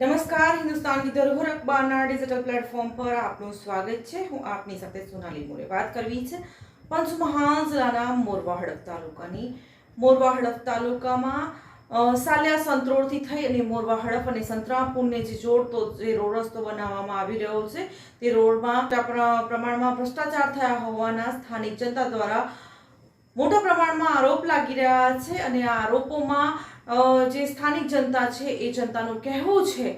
નમસ્કાર, હિન્દુસ્તાન કી ધરોહર અખબારના digital platform પર આપનું સ્વાગત છે। હું આપની સાથે સોનાલી મોરે વાત કરવી છે પંચમહાલ જિલ્લાના મોરવા હડફ તાલુકાની। મોરવા હડફ તાલુકામાં સાલિયા સંત્રોડથી થઈ અને મોરવા હડફ અને સંતરામપુરને જે જોડતો જે રોડ રસ્તો બનાવવામાં આવી રહ્યો છે તે રોડમાં પ્રમાણમાં ભ્રષ્ટાચાર થયા હોવાના સ્થાનિક જનતા દ્વારા મોટા પ્રમાણમાં આરોપ લાગી રહ્યા છે અને આ આરોપોમાં જે સ્થાનિક જનતા છે એ જનતાનું કહેવું છે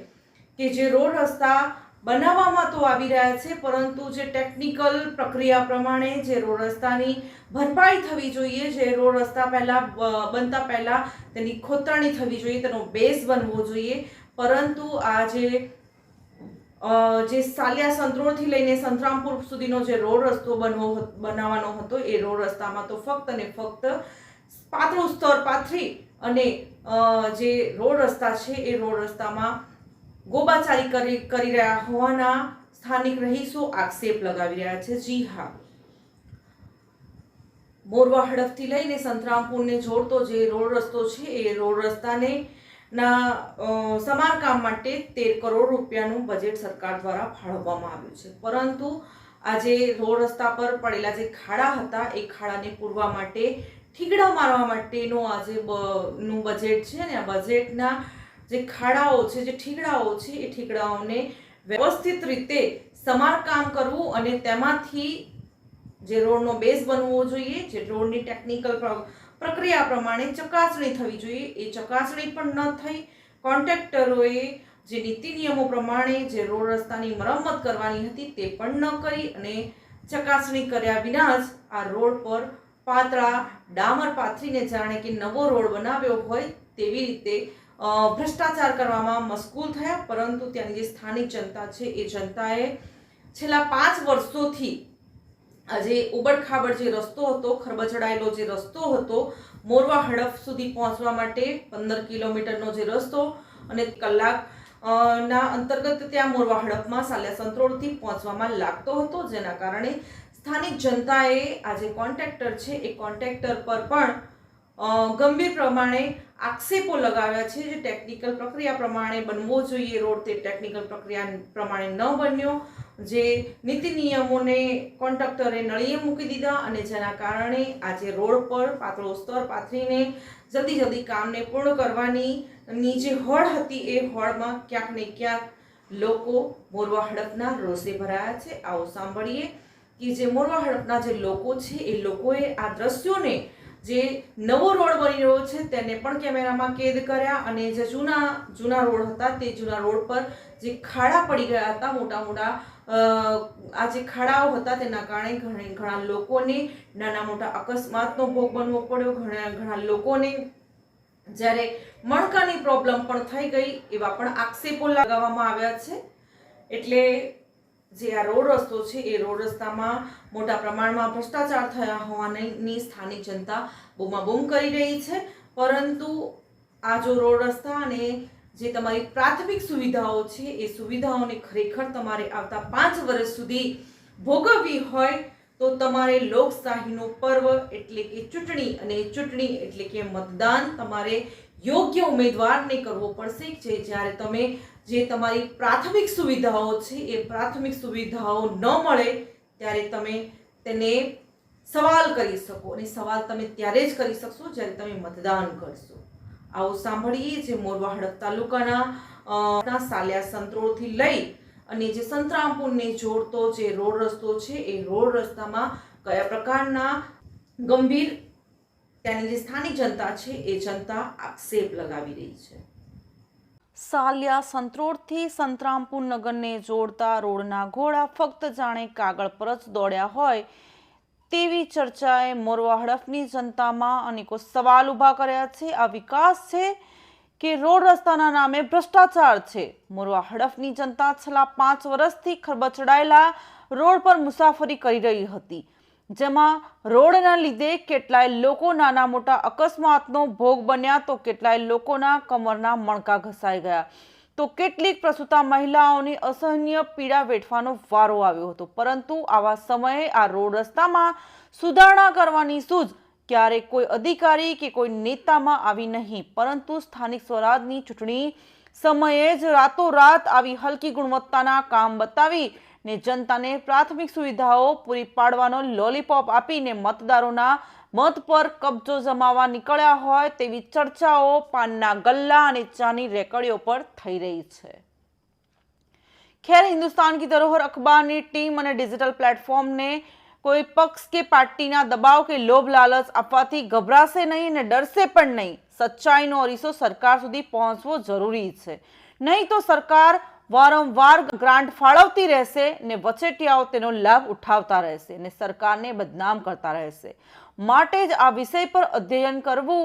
કે જે રોડ રસ્તા બનાવવામાં તો આવી રહ્યા છે, પરંતુ જે ટેકનિકલ પ્રક્રિયા પ્રમાણે જે રોડ રસ્તાની ભરપાઈ થવી જોઈએ, જે રોડ રસ્તા બનતા પહેલા તેની ખોતરણી થવી જોઈએ, તેનો બેઝ બનવો જોઈએ, પરંતુ આ જે સાલિયા સંત્રોડથી લઈને સંતરામપુર સુધીનો જે રોડ રસ્તો બનાવવાનો હતો એ રોડ રસ્તામાં તો ફક્ત અને ફક્ત પાતળું સ્તર પાથરી અને જે રોડ રસ્તા છે એ રોડ રસ્તામાં ગોબાચારી કરી રહ્યા હોવાના સ્થાનિક રહીશો આક્ષેપ લગાવી રહ્યા છે। જી હા, મોરવા હડફથી લઈને સંતરામપુરને જોડતો જે રોડ રસ્તો છે એ રોડ રસ્તાને સમારકામ માટે 13 કરોડ રૂપિયાનું બજેટ સરકાર દ્વારા ફાળવવામાં આવ્યું છે, પરંતુ આજે રોડ રસ્તા પર પડેલા જે ખાડા હતા એ ખાડાને પૂરવા માટે ઠીકડા મારવા માટેનું આજે નું બજેટ છે અને આ બજેટના જે ખાડાઓ છે, જે ઠીકડાઓ છે એ ઠીકડાઓને વ્યવસ્થિત રીતે સમારકામ કરવું અને તેમાંથી જે રોડનો બેઝ બનવો જોઈએ, જે રોડની ટેકનિકલ પ્રક્રિયા પ્રમાણે ચકાસણી થવી જોઈએ એ ચકાસણી પણ ન થઈ। કોન્ટ્રાક્ટરોએ જે નીતિ નિયમો પ્રમાણે જે રોડ રસ્તાની મરમ્મત કરવાની હતી તે પણ ન કરી અને ચકાસણી કર્યા વિના જ આ રોડ પર પાતળા ડામર પાથરીને જાણે કે નવો રોડ બનાવ્યો હોય તેવી રીતે ભ્રષ્ટાચાર કરવામાં મશગુલ થયા। પરંતુ ત્યાંની જે સ્થાનિક જનતા છે એ જનતાએ છેલ્લા 5 વર્ષોથી આજે ઉબડખાબડ જે રસ્તો હતો, ખરબચડાયેલો જે રસ્તો હતો, મોરવા હડફ સુધી પહોંચવા માટે 15 કિલોમીટરનો જે રસ્તો અને કલાક ના અંતર્ગત ત્યાં મોરવા હડફમાં સાલિયા સંત્રોડથી પહોંચવામાં લાગતો હતો, જેના કારણે સ્થાનિક જનતાએ આ જે કોન્ટ્રાક્ટર છે એ કોન્ટ્રાક્ટર પર પણ ગંભીર પ્રમાણે આક્ષેપો લગાવ્યા છે। જે ટેકનિકલ પ્રક્રિયા પ્રમાણે બનવો જોઈએ રોડ તે ટેકનિકલ પ્રક્રિયા પ્રમાણે ન બન્યો, જે નીતિ નિયમોને કોન્ટ્રાક્ટરે નળીએ મૂકી દીધા અને જેના કારણે આજે રોડ પર પાતળો સ્તર પાથરીને જલ્દી કામને પૂર્ણ કરવાની જે હોડ હતી એ હોડમાં ક્યાંક ને ક્યાંક લોકો મોરવા હડફના રોષે ભરાયા છે। આવો સાંભળીએ કે જે મોરવા હડફના જે લોકો છે એ લોકોએ આ દ્રશ્યોને જે નવો રોડ બની રહ્યો છે તેને પણ કેમેરામાં કેદ કર્યા અને જે જૂના રોડ હતા તે જૂના રોડ પર જે ખાડા પડી ગયા હતા, મોટા આ જે ખાડાઓ હતા તેના કારણે ઘણા લોકોને નાના મોટા અકસ્માતનો ભોગ બનવો પડ્યો। ઘણા લોકોને જ્યારે મણકાની પ્રોબ્લેમ પણ થઈ ગઈ એવા પણ આક્ષેપો લગાવવામાં આવ્યા છે। એટલે જે આ રોડ રસ્તો છે એ રોડ રસ્તામાં મોટા પ્રમાણમાં ભ્રષ્ટાચાર થયા હોવાની સ્થાનિક જનતા બૂમાબૂમ કરી રહી છે, પરંતુ આ જો રોડ રસ્તા અને જે તમારી પ્રાથમિક સુવિધાઓ છે એ સુવિધાઓને ખરેખર તમારે આવતા 5 વર્ષ સુધી ભોગવવી હોય તો તમારે લોકશાહીનું પર્વ એટલે કે ચૂંટણી અને ચૂંટણી એટલે કે મતદાન તમારે યોગ્ય ઉમેદવારને કરવો પડશે, જે જ્યારે તમે જે તમારી પ્રાથમિક સુવિધાઓ છે એ પ્રાથમિક સુવિધાઓ ન મળે ત્યારે તમે તેને સવાલ કરી શકો અને સવાલ તમે ત્યારે જ કરી શકશો જ્યારે તમે મતદાન કરશો। આવો સાંભળીએ જે મોરવા હડફ તાલુકાના સાલિયા સંત્રોડથી લઈ અને જે સંતરામપુરને જોડતો જે રોડ રસ્તો છે એ રોડ રસ્તામાં કયા પ્રકારના ગંભીર ત્યાંની જે સ્થાનિક જનતા છે એ જનતા આક્ષેપ લગાવી રહી છે। સાલિયા સંત્રોડથી સંતરામપુર નગરને જોડતા રોડના ઘોડા ફક્ત જાણે કાગળ પર જ દોડ્યા હોય તેવી ચર્ચાએ મોરવા હડફની જનતામાં અનેકો સવાલ ઊભા કર્યા છે। આ વિકાસ છે કે રોડ રસ્તાના નામે ભ્રષ્ટાચાર છે? મોરવા હડફની જનતા છેલ્લા 5 વર્ષથી ખરબચડાયેલા રોડ પર મુસાફરી કરી રહી હતી, જેમાં રોડના લીધે કેટલાય લોકો નાના મોટા અકસ્માતનો ભોગ બન્યા તો કેટલાય લોકોના કમરના મણકા ઘસાઈ ગયા તો કેટલીક પ્રસૂતા મહિલાઓની અસહનીય પીડા વેઠવાનો વારો આવ્યો હતો। પરંતુ આવા સમયે આ રોડ રસ્તામાં સુધારણા કરવાની સૂઝ ક્યારેક કોઈ અધિકારી કે કોઈ નેતામાં આવી નહીં, પરંતુ સ્થાનિક સ્વરાજની ચૂંટણી સમયે જ રાતોરાત આવી હલકી ગુણવત્તાના કામ બતાવી ને જનતાને પ્રાથમિક સુવિધાઓ પૂરી પાડવાનો લોલીપોપ આપીને મતદારોના મત પર કબજો જમાવવા નીકળ્યા હોય તેવી ચર્ચાઓ પાનના ગલ્લા અને ચાની રેકડીઓ પર થઈ રહી છે। खैर, हिंदुस्तान की धरोहर अखबार ની ટીમ અને ડિજિટલ પ્લેટફોર્મને કોઈ પક્ષ કે પાર્ટીના દબાવ કે લોભ લાલચ આપવાથી ગભરાશે નહીં અને ડરશે પણ નહીં। સચ્ચાઈનો અરીસો સરકાર સુધી પહોંચવો જરૂરી છે, નહીં તો સરકાર વારંવાર ગ્રાન્ટ ફાળવતી રહેશે ને વચેટિયાઓ તેનો લાભ ઉઠાવતા રહેશે ને સરકારને બદનામ કરતા રહેશે। માટે જ આ વિષય પર અધ્યયન કરવું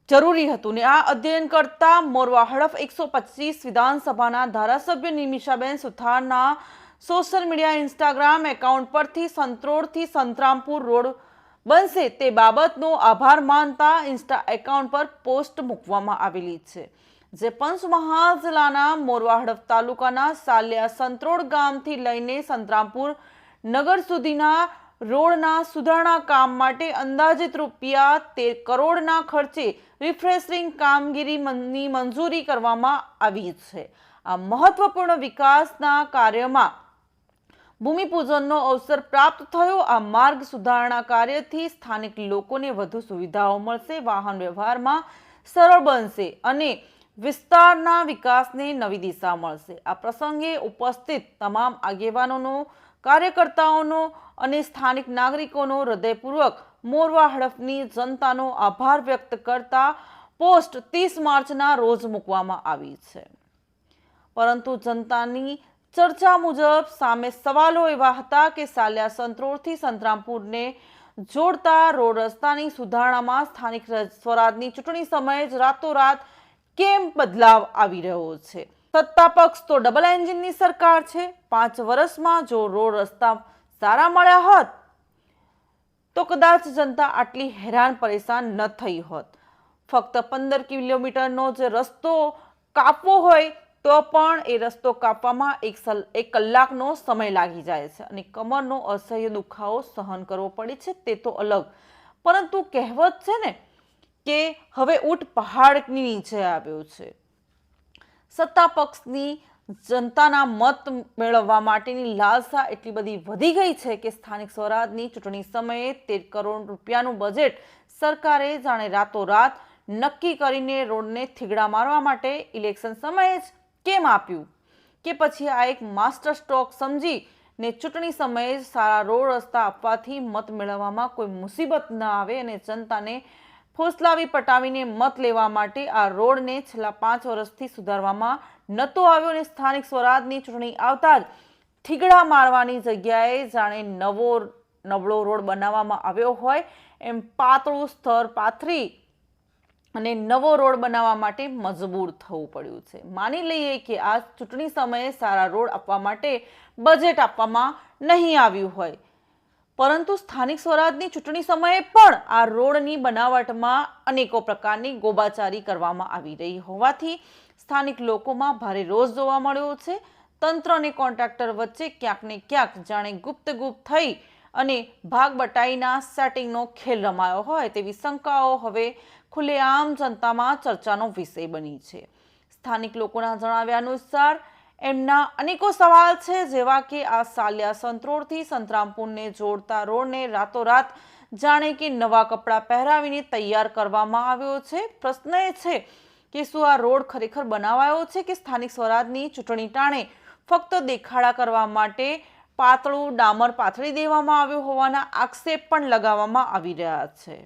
જરૂરી હતું ને આ અધ્યયન કરતા મોરવા હડફ 125 વિધાનસભાના ધારાસભ્ય નિમિષાબેન સુથારના સોશિયલ મીડિયા ઇન્સ્ટાગ્રામ એકાઉન્ટ પરથી સંત્રોડથી સંતરામપુર રોડ બનશે તે બાબતનો આભાર માનતા ઇન્સ્ટા એકાઉન્ટ પર પોસ્ટ મૂકવામાં આવેલી છે, જે પંચમહાલ જિલ્લાના મોરવા હડફ તાલુકાના સાલિયા સંત્રોડ ગામથી લઈને સંતરામપુર નગર સુધીના રોડના સુધારણા કામ માટે અંદાજિત રૂપિયા 13 કરોડના ખર્ચે રિફ્રેશિંગ કામગીરીની મંજૂરી કરવામાં આવી છે। આ મહત્વપૂર્ણ વિકાસના કાર્યમાં ભૂમિપૂજનનો અવસર પ્રાપ્ત થયો। આ માર્ગ સુધારણા કાર્યથી સ્થાનિક લોકોને વધુ સુવિધાઓ મળશે, વાહન વ્યવહારમાં સરળ બનશે અને વિસ્તારના વિકાસને નવી દિશા મળશે। આ પ્રસંગે ઉપસ્થિત તમામ આગેવાનોનો, કાર્યકર્તાઓનો અને સ્થાનિક નાગરિકોનો હૃદયપૂર્વક મોરવા હડફની જનતાનો આભાર વ્યક્ત કરતા પોસ્ટ 30 માર્ચના રોજ મૂકવામાં આવી છે। પરંતુ જનતાની ચર્ચા મુજબ સામે સવાલો એવા હતા કે સાલિયા સંત્રોડથી સંતરામપુરને જોડતા રોડ રસ્તાની સુધારણામાં સ્થાનિક સ્વરાજની ચૂંટણી સમયે જ રાતોરાત કેમ બદલાવ આવી રહ્યો છે? સત્તા પક્ષ તો ડબલ એન્જિનની સરકાર છે। 5 વર્ષમાં જો રોડ રસ્તા સારા મળ્યા હોત તો કદાચ જનતા આટલી હેરાન પરેશાન ન થઈ હોત। ફક્ત 15 કિલોમીટરનો જે રસ્તો કાપવો હોય તો પણ એ રસ્તો કાપવામાં 1 કલાકનો સમય લાગી જાય છે અને કમરનો અસહ્ય દુખાવો સહન કરવો પડે છે તે તો અલગ, પરંતુ કહેવત છે ને કે હવે ઊંટ પહાડની નીચે આવ્યો છે। સત્તા પક્ષની જનતાના મત મેળવવા માટેની લાલસા એટલી બધી વધી ગઈ છે કે સ્થાનિક સ્વરાજની ચૂંટણી સમયે 13 કરોડ રૂપિયાનું બજેટ સરકારે જાણે રાતોરાત નક્કી કરીને રોડને થીગડા મારવા માટે ઇલેક્શન સમયે જ કેમ આપ્યું કે પછી આ એક માસ્ટર સ્ટ્રોક સમજી ને ચૂંટણી સમયે જ સારા રોડ રસ્તા આપવાથી મત મેળવવામાં કોઈ મુસીબત ન આવે અને જનતાને ફોસલાવી પટાવીને મત લેવા માટે આ રોડને છેલ્લા 5 વર્ષથી સુધારવામાં નહોતો આવ્યો અને સ્થાનિક સ્વરાજની ચૂંટણી આવતા જ થીગડા મારવાની જગ્યાએ જાણે નબળો રોડ બનાવવામાં આવ્યો હોય એમ પાતળું સ્તર પાથરી અને નવો રોડ બનાવવા માટે મજબૂર થવું પડ્યું છે। માની લઈએ કે આ ચૂંટણી સમયે સારા રોડ આપવા માટે બજેટ આપવામાં નહીં આવ્યું હોય, પરંતુ સ્થાનિક સ્વરાજની ચૂંટણી સમયે પણ આ રોડની બનાવટમાં અનેકો પ્રકારની ગોબાચારી કરવામાં આવી રહી હોવાથી સ્થાનિક લોકોમાં ભારે રોષ જોવા મળ્યો છે। તંત્ર અને કોન્ટ્રાક્ટર વચ્ચે ક્યાંક ને ક્યાંક જાણે ગુપ્ત થઈ અને ભાગ બટાઈના સેટિંગનો ખેલ રમાયો હોય તેવી શંકાઓ હવે ખુલ્લેઆમ જનતામાં ચર્ચાનો વિષય બની છે। સ્થાનિક લોકોના જણાવ્યા અનુસાર એમના અનેકો સવાલ છે, જેવા કે આ સાલિયા સંત્રોડથી સંતરામપુરને જોડતા રોડને રાતોરાત જાણે કે નવા કપડાં પહેરાવીને તૈયાર કરવામાં આવ્યો છે। પ્રશ્ન એ છે કે શું આ રોડ ખરેખર બનાવાયો છે કે સ્થાનિક સ્વરાજની ચૂંટણી ટાણે ફક્ત દેખાડા કરવા માટે પાતળું ડામર પાથરી દેવામાં આવ્યું હોવાના આક્ષેપ પણ લગાવવામાં આવી રહ્યા છે।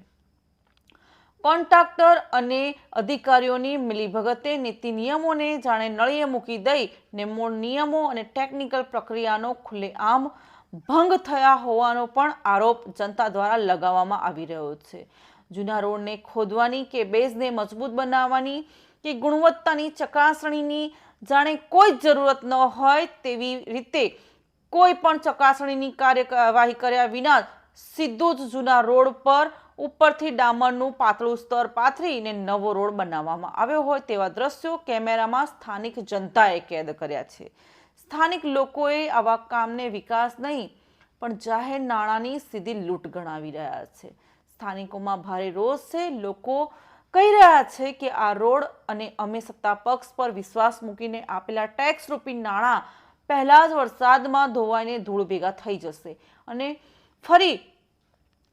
કોન્ટ્રાક્ટર અને અધિકારીઓની મિલીભગતે નીતિ નિયમોને જાણે નળીએ મૂકી દઈ ને મૂળ નિયમો અને ટેકનિકલ પ્રક્રિયાનો ખુલ્લેઆમ ભંગ થયા હોવાનો પણ આરોપ જનતા દ્વારા લગાવવામાં આવી રહ્યો છે। જૂના રોડને ખોદવાની કે બેઝને મજબૂત બનાવવાની કે ગુણવત્તાની ચકાસણીની જાણે કોઈ જ જરૂરત ન હોય તેવી રીતે કોઈ પણ ચકાસણીની કાર્યવાહી કર્યા વિના સીધું જ જૂના રોડ પર ઉપરથી ડામરનું પાતળું સ્તર પાથરીને નવો રોડ બનાવવામાં આવ્યો હોય તેવા દ્રશ્યો કેમેરામાં સ્થાનિક જનતાએ કેદ કર્યા છે। સ્થાનિક લોકોએ આવા કામને વિકાસ નહીં પણ જાહેર નાણાંની સીધી લૂંટ ગણાવી રહ્યા છે। સ્થાનિકોમાં ભારે રોષ છે। લોકો કહી રહ્યા છે કે આ રોડ અને અમે સત્તા પક્ષ પર વિશ્વાસ મૂકીને આપેલા ટેક્સ રૂપી નાણાં પહેલા જ વરસાદમાં ધોવાઈને ધૂળ ભેગા થઈ જશે અને ફરી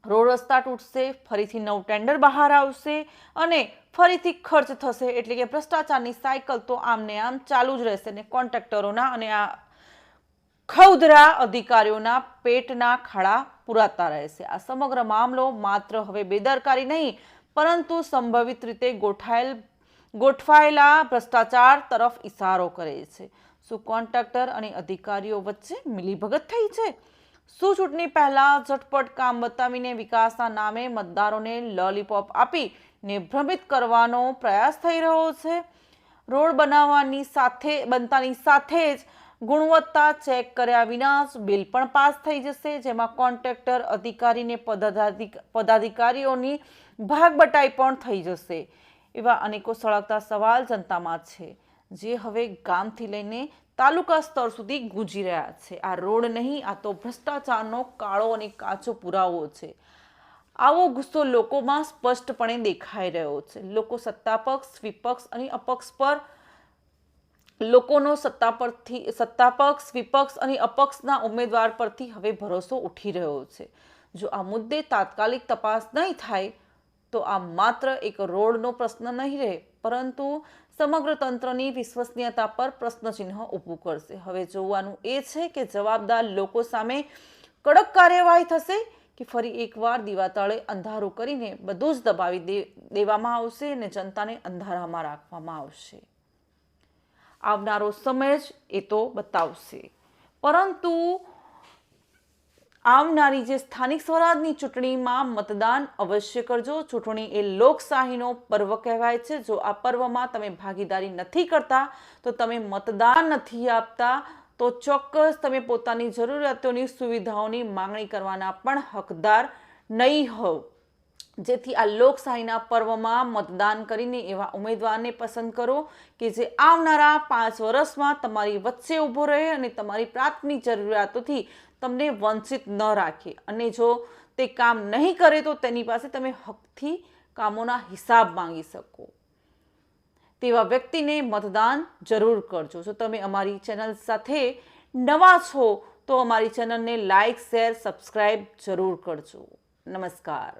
રોડ રસ્તા તૂટશે, ફરીથી નવું ટેન્ડર બહાર આવશે અને ફરીથી ખર્ચ થશે. એટલે કે ભ્રષ્ટાચારની સાયકલ તો આમને આમ ચાલુ જ રહેશે ને કોન્ટ્રાક્ટરોના અને આ ખવદરા અધિકારીઓના પેટના ખાડા પુરાતા રહેશે. આ સમગ્ર મામલો માત્ર હવે બેદરકારી નહીં પરંતુ સંભવિત રીતે ગોઠવાયેલા ભ્રષ્ટાચાર તરફ ઇશારો કરે છે. શું કોન્ટ્રાક્ટર અને અધિકારીઓ વચ્ચે મિલીભગત થઈ છે? શું ચૂંટણી પહેલા ઝટપટ કામ બતાવીને વિકાસના નામે મતદારોને લોલીપોપ આપીને ભ્રમિત કરવાનો પ્રયાસ થઈ રહ્યો છે? રોડ બનતાની સાથે જ ગુણવત્તા ચેક કર્યા વિના જ બિલ પણ પાસ થઈ જશે, જેમાં કોન્ટ્રાક્ટર અધિકારીને પદાધિકારીઓની ભાગબટાઈ પણ થઈ જશે. એવા અનેકો સળગતા સવાલ જનતામાં છે, જે હવે ગામથી લઈને તાલુકા સ્તર સુધી ગુંજી રહ્યા છે. આ રોડ નહીં, આ તો ભ્રષ્ટાચારનો કાળો અને કાચો પુરાવો છે. આવો ગુસ્સો લોકોમાં સ્પષ્ટપણે દેખાઈ રહ્યો છે. લોકો સત્તાપક્ષ, વિપક્ષ અને અપક્ષ પર લોકોનો સત્તાપક્ષ, વિપક્ષ અને અપક્ષના ઉમેદવાર પરથી હવે ભરોસો ઉઠી રહ્યો છે. જો આ મુદ્દે તાત્કાલિક તપાસ નહીં થાય તો આ માત્ર એક રોડનો પ્રશ્ન નહીં રહે પરંતુ સમગ્ર તંત્રની વિશ્વસનીયતા પર પ્રશ્નચિહ્ન ઊભું કરશે. હવે જોવાનું એ છે કે જવાબદાર લોકો સામે કડક કાર્યવાહી થશે કે ફરી એકવાર દીવા તળે અંધારું કરીને બધું જ દબાવી દેવામાં આવશે અને જનતાને અંધારામાં રાખવામાં આવશે. આવનારો સમય જ એ તો બતાવશે. પરંતુ આવનારી જે સ્થાનિક સ્વરાજની ચૂંટણીમાં મતદાન અવશ્ય કરજો. ચૂંટણી એ લોકશાહીનો પર્વ કહેવાય છે. જો આ પર્વમાં તમે ભાગીદારી નથી કરતા, તો તમે મતદાન નથી આપતા, તો ચોક્કસ તમે પોતાની જરૂરિયાતોની સુવિધાઓની માંગણી કરવાના પણ હકદાર નહીં હોવ. જેથી આ લોકશાહીના પર્વમાં મતદાન કરીને એવા ઉમેદવારને પસંદ કરો કે જે આવનારા 5 વર્ષમાં તમારી વચ્ચે ઊભો રહે અને તમારી પ્રાથમિક જરૂરિયાતોથી તમને વંચિત ન રાખે. અને જો તે કામ નહીં કરે તો તેની પાસે તમે હકથી કામોના હિસાબ માંગી શકો. તેવા વ્યક્તિને મતદાન જરૂર કરજો. જો તમે અમારી ચેનલ સાથે નવા છો તો અમારી ચેનલને લાઈક, શેર, સબસ્ક્રાઇબ જરૂર કરજો. નમસ્કાર.